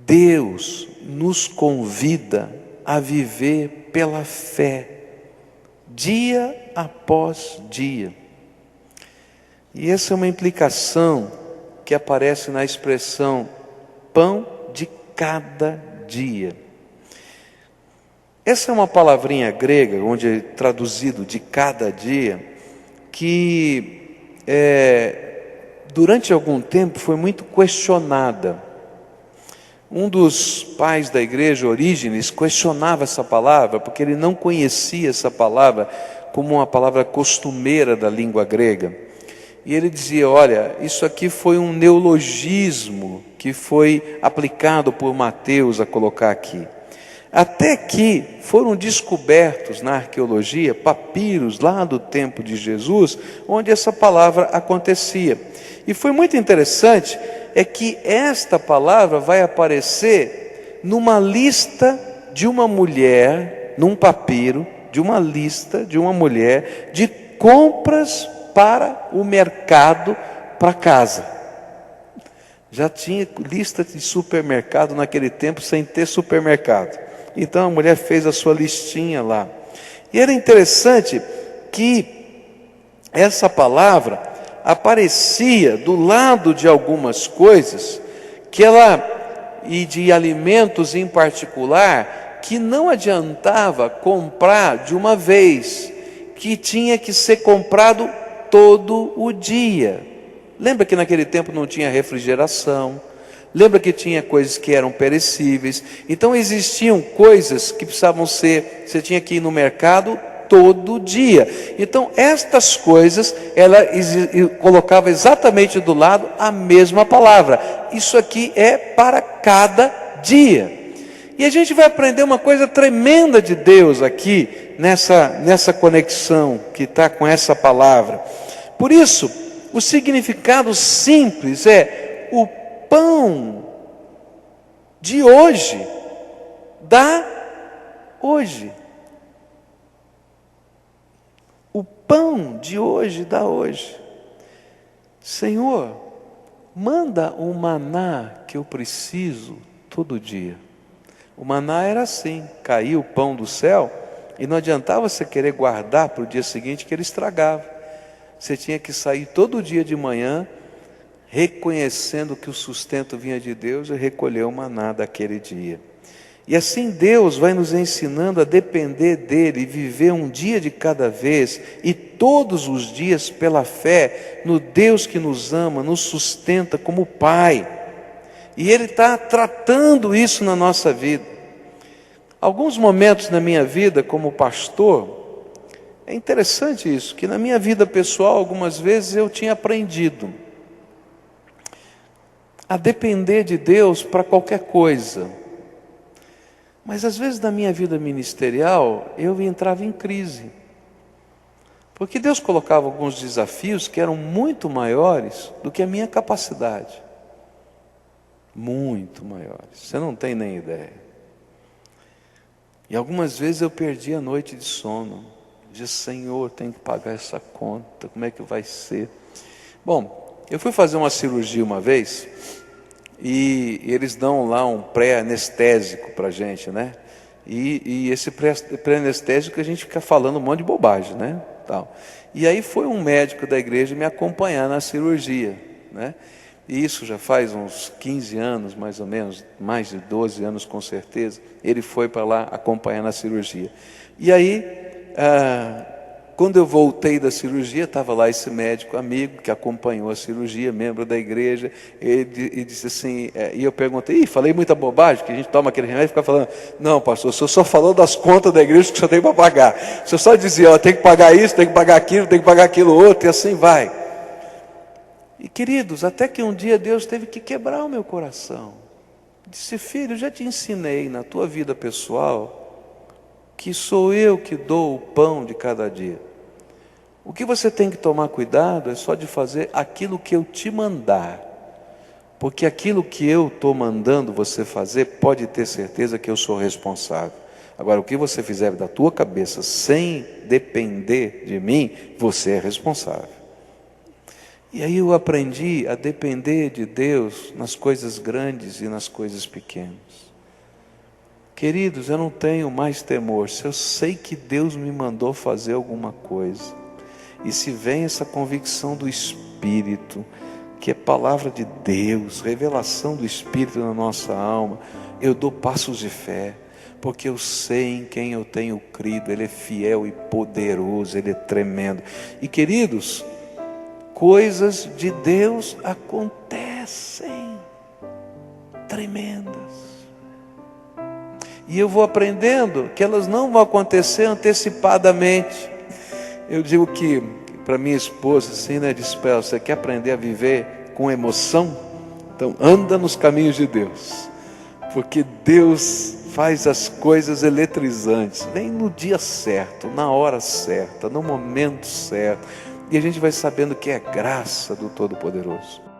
Deus nos convida a viver pela fé, dia após dia. E essa é uma implicação que aparece na expressão pão de cada dia. Essa é uma palavrinha grega, onde é traduzido de cada dia, que durante algum tempo foi muito questionada. Um dos pais da igreja, Orígenes, questionava essa palavra, porque ele não conhecia essa palavra como uma palavra costumeira da língua grega. E ele dizia, olha, isso aqui foi um neologismo que foi aplicado por Mateus a colocar aqui. Até que foram descobertos na arqueologia papiros lá do tempo de Jesus, onde essa palavra acontecia. E foi muito interessante, é que esta palavra vai aparecer numa lista de uma mulher, num papiro, de uma lista de uma mulher de compras para o mercado, para casa. Já tinha lista de supermercado naquele tempo, sem ter supermercado. Então a mulher fez a sua listinha lá. E era interessante que essa palavra aparecia do lado de algumas coisas, e de alimentos em particular, que não adiantava comprar de uma vez, que tinha que ser comprado todo o dia. Lembra que naquele tempo não tinha refrigeração? Lembra que tinha coisas que eram perecíveis? Então existiam coisas que precisavam ser, você tinha que ir no mercado todo dia. Então estas coisas, ela colocava exatamente do lado a mesma palavra. Isso aqui é para cada dia. E a gente vai aprender uma coisa tremenda de Deus aqui, nessa conexão que está com essa palavra. Por isso, o significado simples é o pão de hoje, dá hoje. O pão de hoje dá hoje. Senhor, manda o maná que eu preciso todo dia. O maná era assim, caía o pão do céu e não adiantava você querer guardar para o dia seguinte que ele estragava. Você tinha que sair todo dia de manhã, reconhecendo que o sustento vinha de Deus e recolher o maná daquele dia. E assim Deus vai nos ensinando a depender dEle, viver um dia de cada vez e todos os dias pela fé no Deus que nos ama, nos sustenta como Pai. E Ele está tratando isso na nossa vida. Alguns momentos na minha vida como pastor, é interessante isso, que na minha vida pessoal algumas vezes eu tinha aprendido a depender de Deus para qualquer coisa. Mas às vezes na minha vida ministerial eu entrava em crise. Porque Deus colocava alguns desafios que eram muito maiores do que a minha capacidade. Muito maiores. Você não tem nem ideia. E algumas vezes eu perdi a noite de sono. Dizia, Senhor, tenho que pagar essa conta, como é que vai ser? Bom, eu fui fazer uma cirurgia uma vez, e eles dão lá um pré-anestésico para a gente, né? E esse pré-anestésico a gente fica falando um monte de bobagem, né? Tal. E aí foi um médico da igreja me acompanhar na cirurgia, né? E isso já faz uns 15 anos, mais ou menos, mais de 12 anos com certeza. Ele foi para lá acompanhar na cirurgia. E aí, quando eu voltei da cirurgia, estava lá esse médico amigo que acompanhou a cirurgia, membro da igreja. Ele disse assim, e eu perguntei, falei muita bobagem, que a gente toma aquele remédio e fica falando, não pastor, o senhor só falou das contas da igreja que o senhor tem para pagar. O senhor só dizia, tem que pagar isso, tem que pagar aquilo outro, e assim vai. E queridos, até que um dia Deus teve que quebrar o meu coração. Disse, filho, eu já te ensinei na tua vida pessoal que sou eu que dou o pão de cada dia. O que você tem que tomar cuidado é só de fazer aquilo que eu te mandar. Porque aquilo que eu estou mandando você fazer, pode ter certeza que eu sou responsável. Agora, o que você fizer da tua cabeça sem depender de mim, você é responsável. E aí eu aprendi a depender de Deus nas coisas grandes e nas coisas pequenas. Queridos, eu não tenho mais temor. Se eu sei que Deus me mandou fazer alguma coisa, e se vem essa convicção do Espírito, que é palavra de Deus, revelação do Espírito na nossa alma, eu dou passos de fé, porque eu sei em quem eu tenho crido. Ele é fiel e poderoso, Ele é tremendo. E queridos, coisas de Deus acontecem, tremendas. E eu vou aprendendo que elas não vão acontecer antecipadamente. Eu digo que para minha esposa assim, né, disse para ela: você quer aprender a viver com emoção? Então anda nos caminhos de Deus, porque Deus faz as coisas eletrizantes, vem no dia certo, na hora certa, no momento certo, e a gente vai sabendo que é graça do Todo-Poderoso.